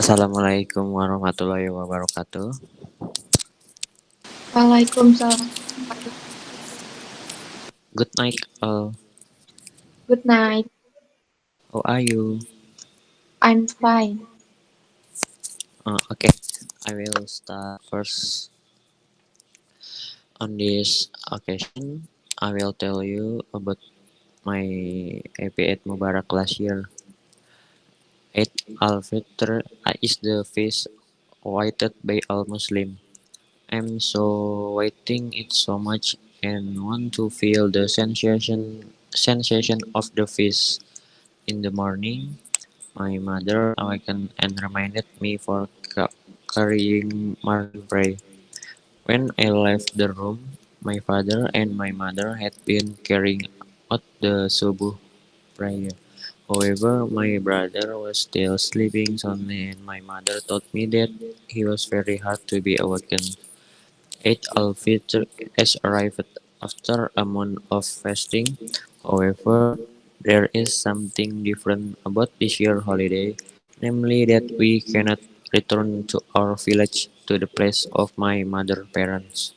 Assalamualaikum warahmatullahi wabarakatuh. Waalaikumsalam. Good night, all. Good night. How are you? I'm fine. Okay, I will start first. On this occasion, I will tell you about my happy Eid Mubarak last year. Eid al-Fitr is the feast awaited by all Muslim. I'm so waiting it so much and want to feel the sensation of the feast. In the morning, my mother awakened and reminded me for carrying morning prayer. When I left the room, my father and my mother had been carrying out the subuh prayer. However, my brother was still sleeping soundly, and my mother told me that he was very hard to be awakened. Eid al-Fitr has arrived after a month of fasting. However, there is something different about this year holiday, namely that we cannot return to our village to the place of my mother parents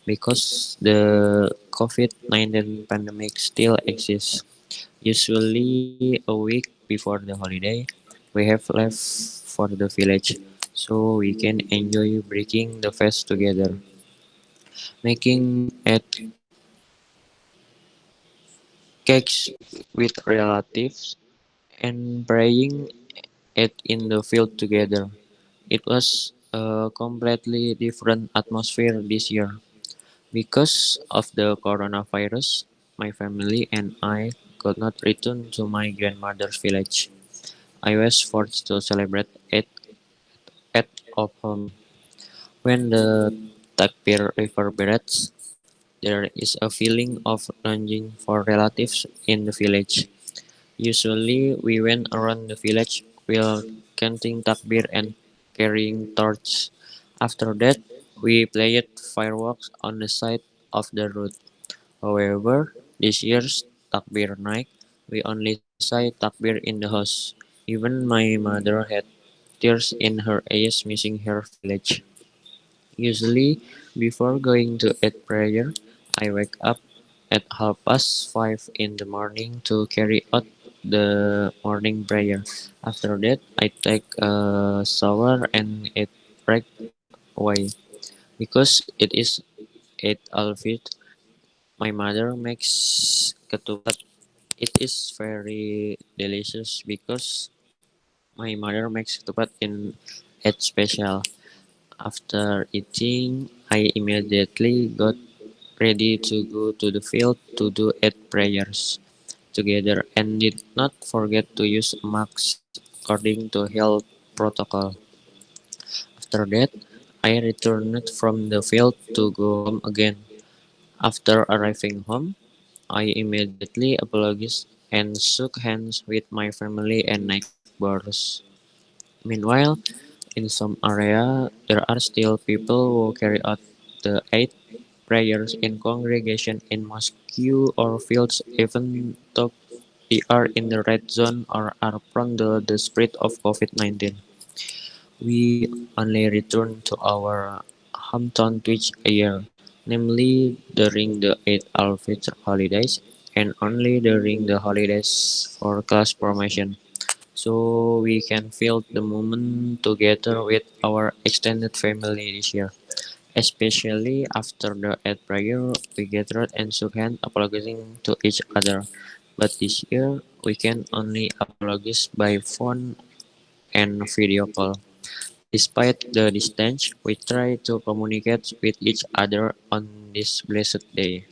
because the COVID-19 pandemic still exists. Usually a week before the holiday, we have left for the village so we can enjoy breaking the fast together, making it cakes with relatives and praying it in the field together. It was a completely different atmosphere this year. Because of the coronavirus, my family and I could not return to my grandmother's village. I was forced to celebrate it at home. When the takbir reverberates, there is a feeling of longing for relatives in the village. Usually, we went around the village while counting takbir and carrying torches. After that, we played fireworks on the side of the road. However, this year's takbir night, we only say takbir in the house. Even my mother had tears in her eyes missing her village. Usually, before going to eat prayer, I wake up at 5:30 in the morning to carry out the morning prayer. After that, I take a shower and eat right away. Because it is Eid al-Fitr, my mother makes ketupat. It is very delicious because my mother makes ketupat in Eid special. After eating, I immediately got ready to go to the field to do Eid prayers together and did not forget to use masks according to health protocol. After that, I returned from the field to go home again. After arriving home, I immediately apologized and shook hands with my family and neighbors. Meanwhile, in some area, there are still people who carry out the eight prayers in congregation in mosque or fields even though they are in the red zone or are prone to the spread of COVID-19. We only return to our hometown twice a year, namely during the Eid al-Fitr holidays and only during the holidays for class promotion, so we can feel the moment together with our extended family this year. Especially after the Eid prayer, we gathered and shook hands, apologizing to each other. But this year, we can only apologize by phone and video call. Despite the distance, we try to communicate with each other on this blessed day.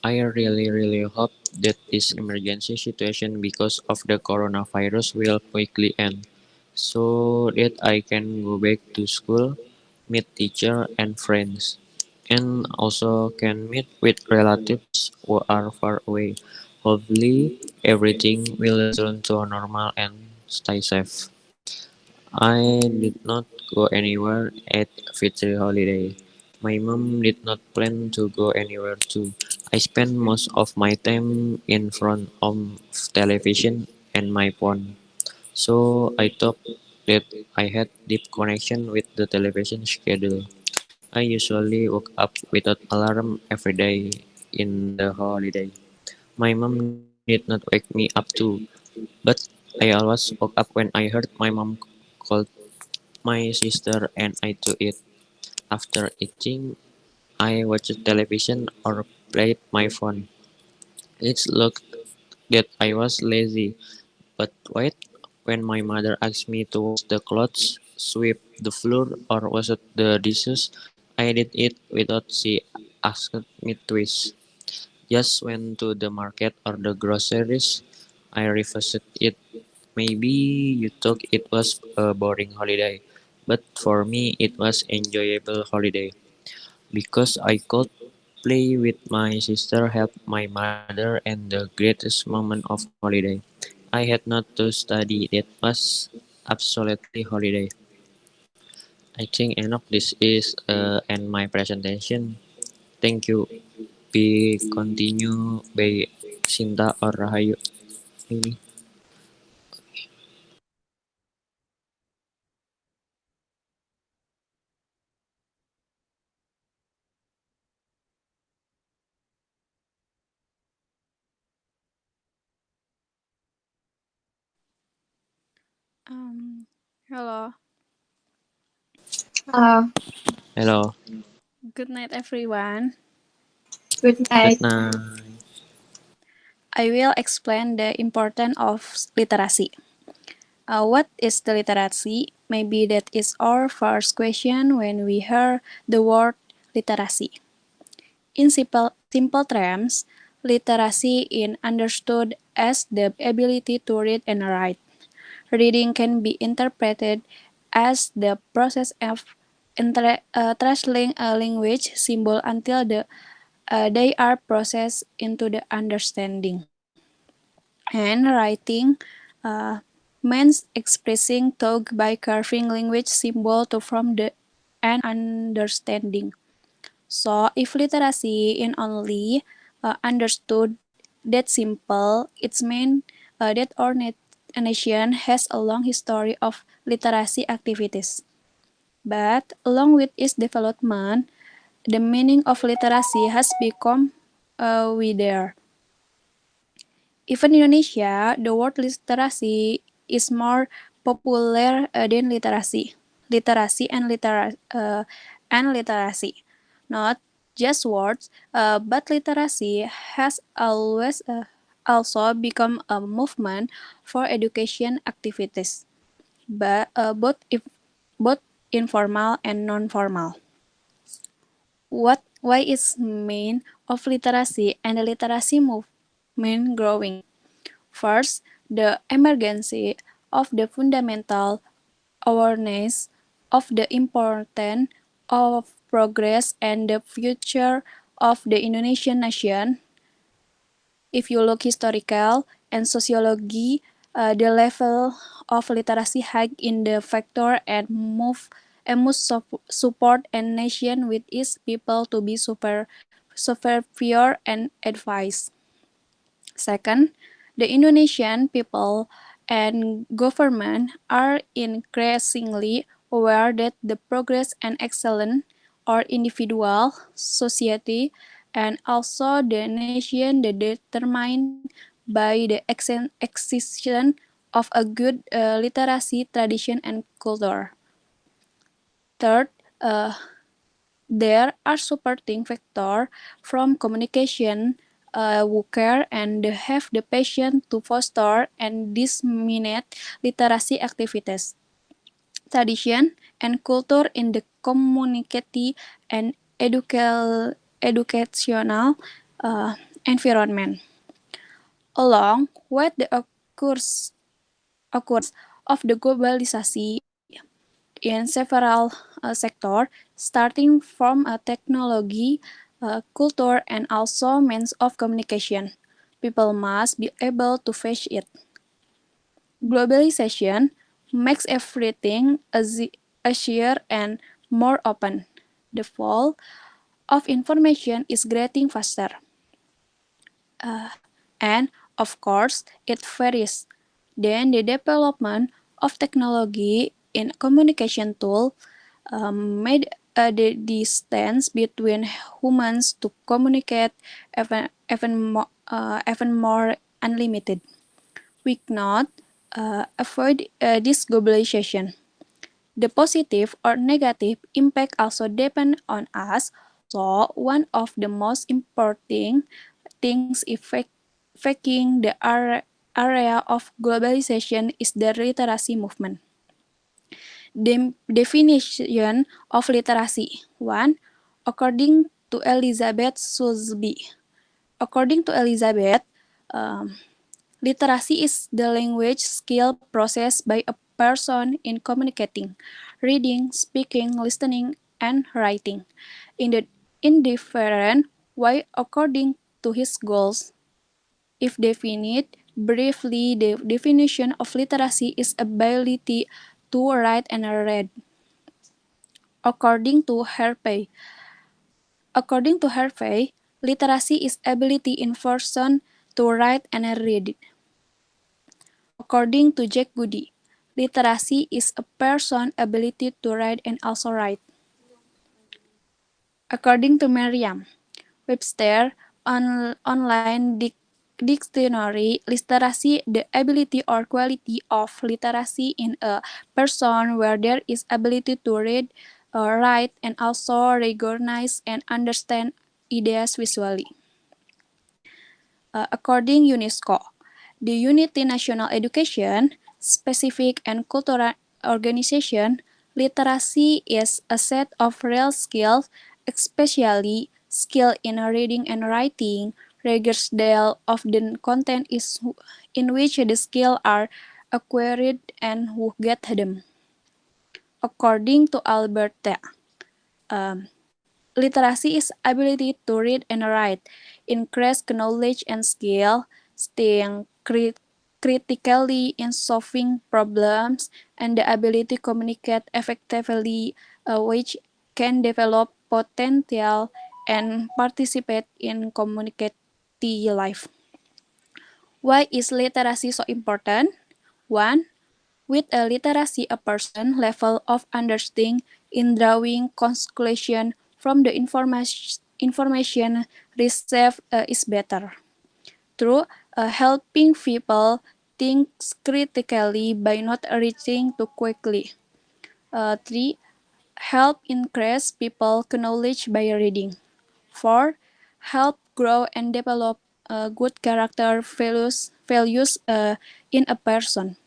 I really hope that this emergency situation because of the coronavirus will quickly end so that I can go back to school, meet teacher and friends, and also can meet with relatives who are far away. Hopefully, everything will return to normal and stay safe. I did not go anywhere at Fitri holiday. My mom did not plan to go anywhere too. I spent most of my time in front of television and my phone. So I talked that I had deep connection with the television schedule. I usually woke up without alarm every day in the holiday. My mom did not wake me up too, but I always woke up when I heard my mom called my sister and I to eat. After eating, I watched television or played my phone. It looked that I was lazy, but wait, when my mother asked me to wash the clothes, sweep the floor, or wash the dishes, I did it without she asked me twice. Just went to the market or the groceries. I revisited it. Maybe you thought it was a boring holiday, but for me it was enjoyable holiday because I could play with my sister, help my mother, and the greatest moment of my holiday. I had not to study. That was absolutely holiday. I think enough. This is end my presentation. Thank you. Be continue by Sinta or Rahayu. Ini. Um, Hello, Uh, Hello. good night, everyone. Good Good night. night. I will explain the importance of literacy. What is the literacy? Maybe that is our first question when we hear the word literacy. In simple terms, literacy is understood as the ability to read and write. Reading can be interpreted as the process of translating a language symbol until they are processed into the understanding. And writing uh, means expressing thought by carving language symbol to form the an understanding. So if literacy in only understood that simple, it's mean that our nation has a long history of literacy activities. But along with its development, the meaning of literacy has become wider. Even in Indonesia, the word literasi is more popular than literacy. Literacy and literacy, not just words, but literacy has always also become a movement for education activities, but both informal and non-formal. Why is mean of literacy and the literacy movement growing? First, the emergence of the fundamental awareness of the importance of progress and the future of the Indonesian nation. If you look historical and sociology, the level of literacy high in the factor and must support a nation with its people to be superior and advised. Second, the Indonesian people and government are increasingly aware that the progress and excellence are individual, society, and also the nation that determined by the existence of a good literacy tradition and culture. Third, there are supporting factors from communication who care and have the passion to foster and disseminate literacy activities, tradition, and culture in the community and educational environment. Along with the occurs of the globalization in several sectors, starting from technology, culture, and also means of communication. People must be able to face it. Globalization makes everything easier and more open. The flow of information is getting faster. And of course, it varies. Then the development of technology in communication tool made the distance between humans to communicate even more unlimited. We cannot avoid this globalization. The positive or negative impact also depend on us. So one of the most important things affecting the area of globalization is the literacy movement. Definition of literacy. 1. According to Elizabeth Soulsby. According to Elizabeth, um, literacy is the language skill processed by a person in communicating, reading, speaking, listening, and writing in the in different way according to his goals. If defined briefly, the definition of literacy is ability to write and read. According to Harvey, according to Harvey, literacy is ability in person to write and read. According to Jack Goody, literacy is a person ability to read and also write. According to Merriam-Webster online dictionary, literacy, the ability or quality of literacy in a person where there is ability to read, write, and also recognize and understand ideas visually. According UNESCO, the Unity National Education, Specific and Cultural Organization, literacy is a set of real skills, especially skill in reading and writing, regardless of the content is in which the skills are acquired and who get them. According to Alberta, um, literacy is ability to read and write, increase knowledge and skill, staying critically in solving problems, and the ability to communicate effectively, which can develop potential and participate in community life. Why is literacy so important? 1. With a literacy, a person level of understanding in drawing conclusion from the information received is better. Through helping people think critically by not reaching too quickly. 3. Help increase people knowledge by reading. 4. Help grow and develop good character values in a person.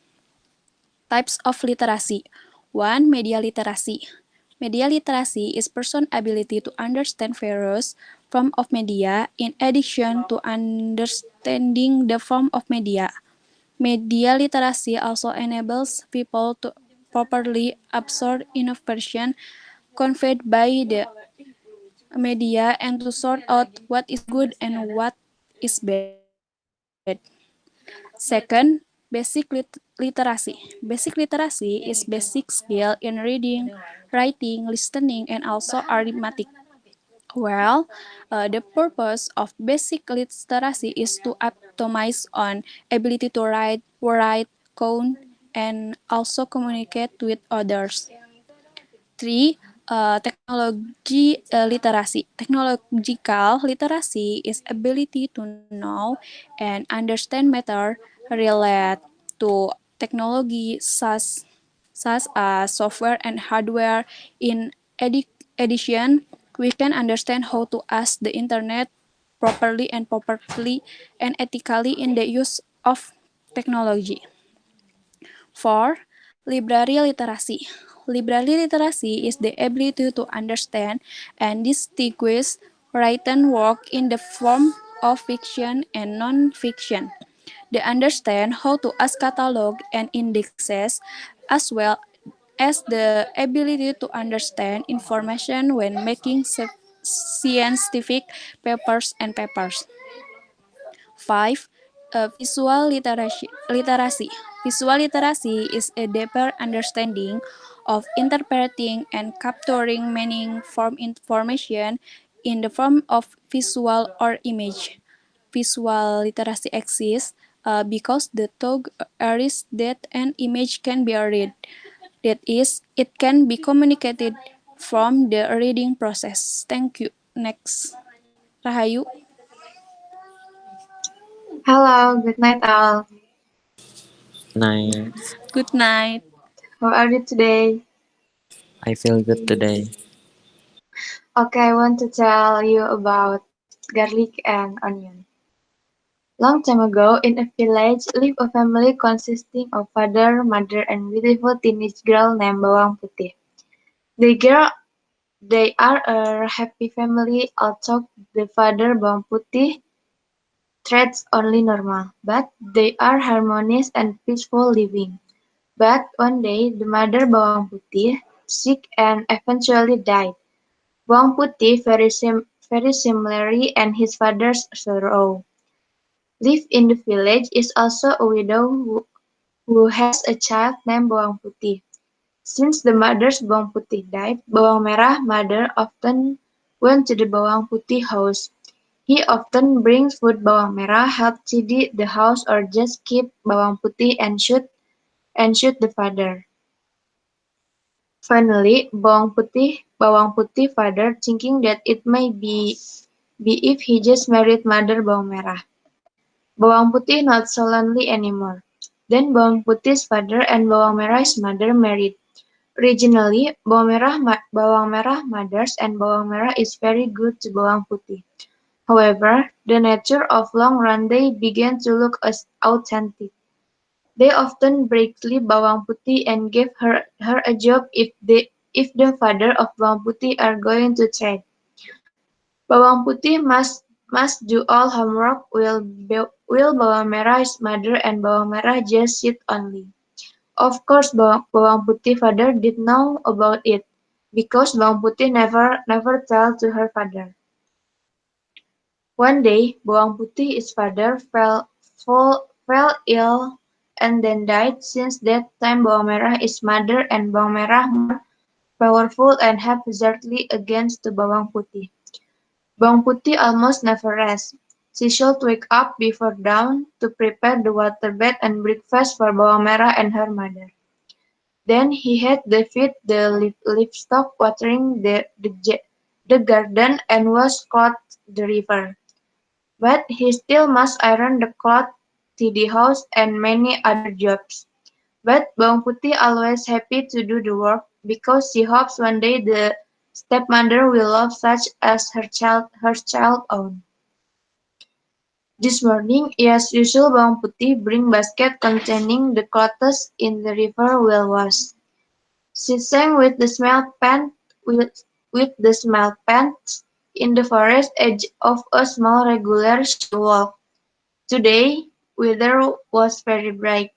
Types of literacy. 1. Media literacy. Media literacy is person's ability to understand various forms of media in addition to understanding the form of media. Media literacy also enables people to properly absorb information conveyed by the media and to sort out what is good and what is bad. Second, literacy. Basic literacy is basic skill in reading, writing, listening, and also arithmetic. Well, the purpose of basic literacy is to optimize on ability to write, count, and also communicate with others. 3. Technology literacy. Technological literacy is ability to know and understand matter related to technology such as software and hardware. In addition, we can understand how to use the internet properly and ethically in the use of technology. 4. Library literacy. Library literacy is the ability to understand and distinguish written work in the form of fiction and non-fiction. They understand how to ask catalog and indexes, as well as the ability to understand information when making scientific papers. 5. Visual literacy. Visual literacy is a deeper understanding of interpreting and capturing meaning from information in the form of visual or image. Visual literacy exists because the thought is that an image can be read. That is, it can be communicated from the reading process. Thank you. Next, Rahayu. Hello, good night all. Nine. Good night. How are you today? I feel good today. Okay, I want to tell you about garlic and onion. Long time ago, in a village, lived a family consisting of father, mother, and beautiful teenage girl named Bawang Putih. The girl, they are a happy family, although the father Bawang Putih treats only normal, but they are harmonious and peaceful living. But one day, the mother Bawang Putih sick and eventually died. Bawang Putih, very similarly, and his father's sorrow. Live in the village is also a widow who has a child named Bawang Putih. Since the mother's Bawang Putih died, Bawang Merah mother often went to the Bawang Putih house. He often brings food Bawang Merah, help tidy the house, or just keep Bawang Putih and shoot the father. Finally, Bawang Putih father, thinking that it may be if he just married mother Bawang Merah. Bawang Putih not so lonely anymore. Then Bawang Putih's father and Bawang Merah's mother married. Originally, Bawang Merah mothers and Bawang Merah is very good to Bawang Putih. However, the nature of long run they began to look as authentic. They often breakly Bawang Putih and gave her a job if the father of Bawang Putih are going to trade. Bawang Putih must do all homework while Bawang Merah's mother and Bawang Merah just sit only. Of course, Bawang Putih father did know about it, because Bawang Putih never tell to her father. One day, Bawang Putih's father fell ill and then died. Since that time, Bawang Merah's mother and Bawang Merah more powerful and haphazardly against the Bawang Putih. Bawang Putih almost never rests. She should wake up before dawn to prepare the water bed and breakfast for Bawang Merah and her mother. Then he had to feed the livestock, watering the garden, and wash clothes the river. But he still must iron the clothes, tidy house, and many other jobs. But Bawang Putih always happy to do the work, because she hopes one day the stepmother will love such as her child own. This morning, as usual, Bawang Putih bring basket containing the clothes in the river will wash. She sang with the small pants in the forest edge of a small regular she walked. Today, weather was very bright.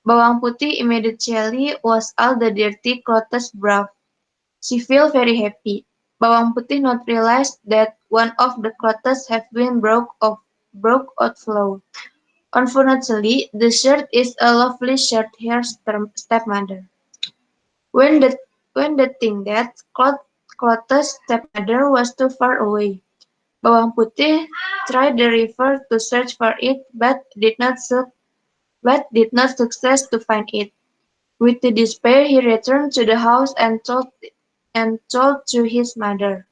Bawang Putih immediately washed all the dirty clothes brown. She felt very happy. Bawang Putih not realized that one of the clothes have been broke out flow. Unfortunately, the shirt is a lovely shirt her stepmother. When the when the thing that clothes stepmother was too far away, Bawang Putih tried the river to search for it, but did not success to find it. With the despair, he returned to the house and told to his mother.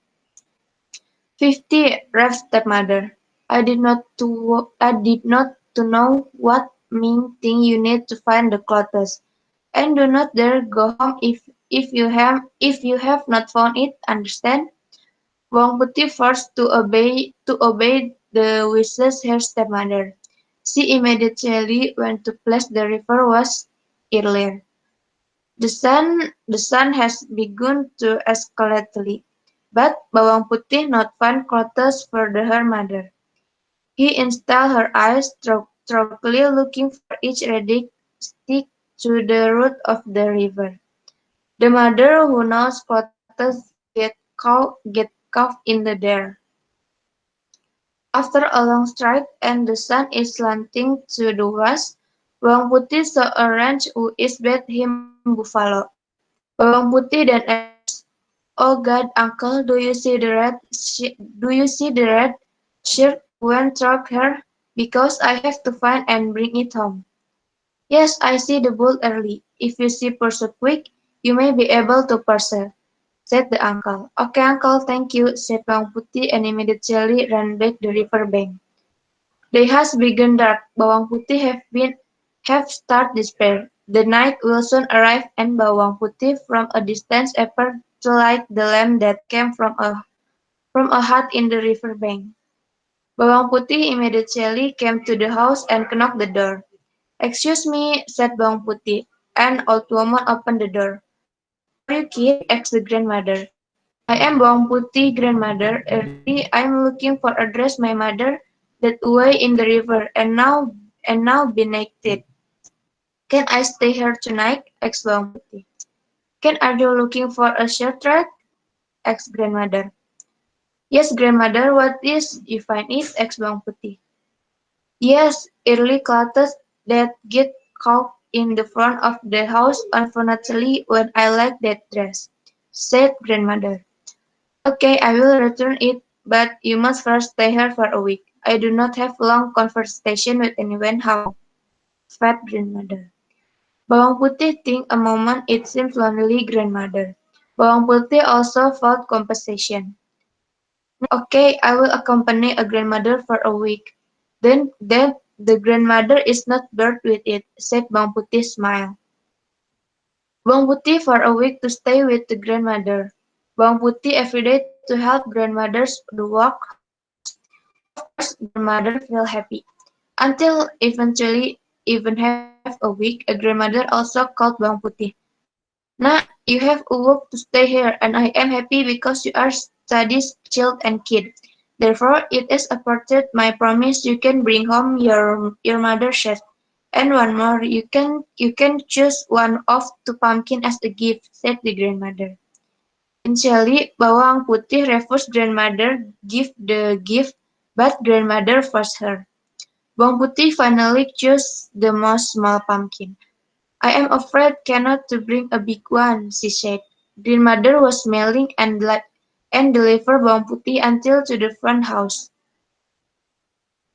50, ref stepmother. I did not to know what mean thing you need to find the clothes, and do not dare go home if you have not found it. Understand? Bawang Putih forced to obey the wishes her stepmother. She immediately went to place the river was earlier. The sun has begun to escalate, but Bawang Putih not find clothes for her mother. He installed her eyes thoroughly looking for each ready stick to the root of the river. The mother who knows clothes get caught in the there. After a long stride and the sun is slanting to the west, Bawang Putih saw a ranch who is bet him buffalo. Bawang Putih then asked, "Oh God, uncle, do you see the red shirt went through her? Because I have to find and bring it home." "Yes, I see the bull early. If you see Pursuit quick, You may be able to pursue, said the uncle. Okay, uncle, thank you, said Bawang Putih and immediately ran back the river bank. Day has begun dark. Bawang Putih have start despair. The night will soon arrive, and Bawang Putih from a distance appeared to light the lamp that came from a hut in the river bank. Bawang Putih immediately came to the house and knocked the door. Excuse me, said Bawang Putih. An old woman opened the door. Who are you, kid? Asked the grandmother. I am Bawang Putih, grandmother. Early I am looking for a dress my mother that away in the river and now benighted. Can I stay here tonight? Asked Bawang Putih. Can are you looking for a shirt? Asked grandmother. Yes, grandmother. What is you find it? Asked Bawang Putih. Yes, early clothes that get caught in the front of the house unfortunately when I like that dress, said grandmother. Okay, I will return it, but you must first stay here for a week. I do not have long conversation with anyone how, fat grandmother. Bawang Putih think a moment it seems lonely grandmother. Bawang Putih also felt compensation. Okay, I will accompany a grandmother for a week. Then the grandmother is not bored with it, said Bawang Putih smile. Bawang Putih for a week to stay with the grandmother. Bawang Putih every day to help grandmother's the work house. Of course, grandmother feel happy. Until eventually, even have a week, a grandmother also called Bawang Putih. Nah, you have a work to stay here, and I am happy because you are studies, child, and kid. Therefore, it is a part of my promise you can bring home your mother's shirt. And one more, you can choose one of two pumpkin as a gift, said the grandmother. Initially, Bawang Putih refused grandmother give the gift, but grandmother forced her. Bawang Putih finally chose the most small pumpkin. I am afraid cannot to bring a big one, she said. Grandmother was smiling and delivered Bawang Putih until to the front house.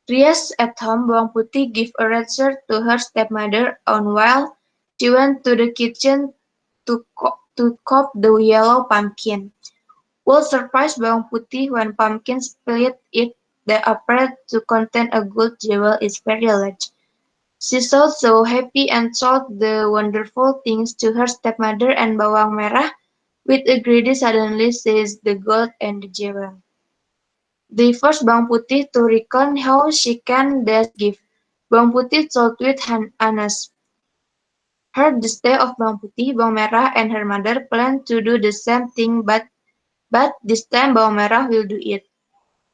Rias at home, Bawang Putih gave a red shirt to her stepmother on while she went to the kitchen to cook the yellow pumpkin. What surprised Bawang Putih when pumpkin split it the appeared to contain a gold jewel is very large. She was so happy and told the wonderful things to her stepmother and Bawang Merah with a greedy suddenly seized the gold and the jewel. They forced Bawang Putih to recount how she can thus give. Bawang Putih told with honest. Heard the stay of Bawang Putih, Bawang Merah and her mother planned to do the same thing but this time Bawang Merah will do it.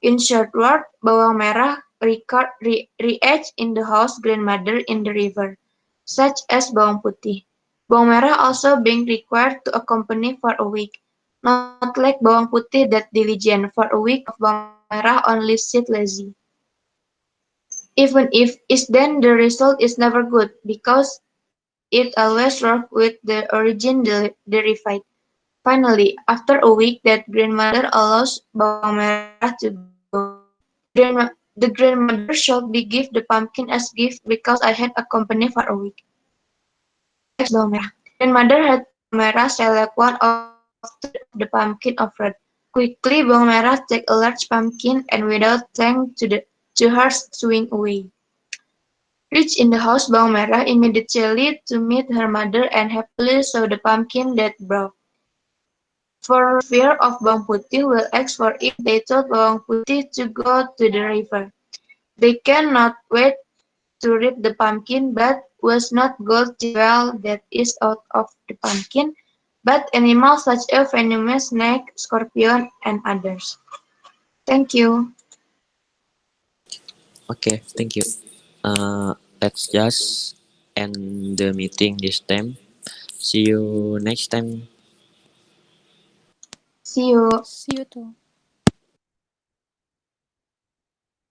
In short word, Bawang Merah reached in the house grandmother in the river, such as Bawang Putih. Bawang Merah also being required to accompany for a week, not like Bawang Putih that diligent. For a week of Bawang Merah only sit lazy. Even if is then the result is never good because it always work with the origin derived. Finally, after a week that grandmother allows Bawang Merah to go. The grandmother should be give the pumpkin as gift because I had a company for a week. Ex Bawang Merah. Grandmother had Bawang Merah select one of three of the pumpkin offered. Quickly, Bawang Merah take a large pumpkin and without thanks to her swing away. Reached in the house, Bawang Merah immediately to meet her mother and happily saw the pumpkin that brought. For fear of Bawang Putih will ask for it, they told Bawang Putih to go to the river. They cannot wait to reap the pumpkin, but was not gold jewel that is out of the pumpkin, but animals such as venomous snake, scorpion, and others. Thank you. Okay, thank you. Let's just end the meeting this time. See you next time. See you. See you too.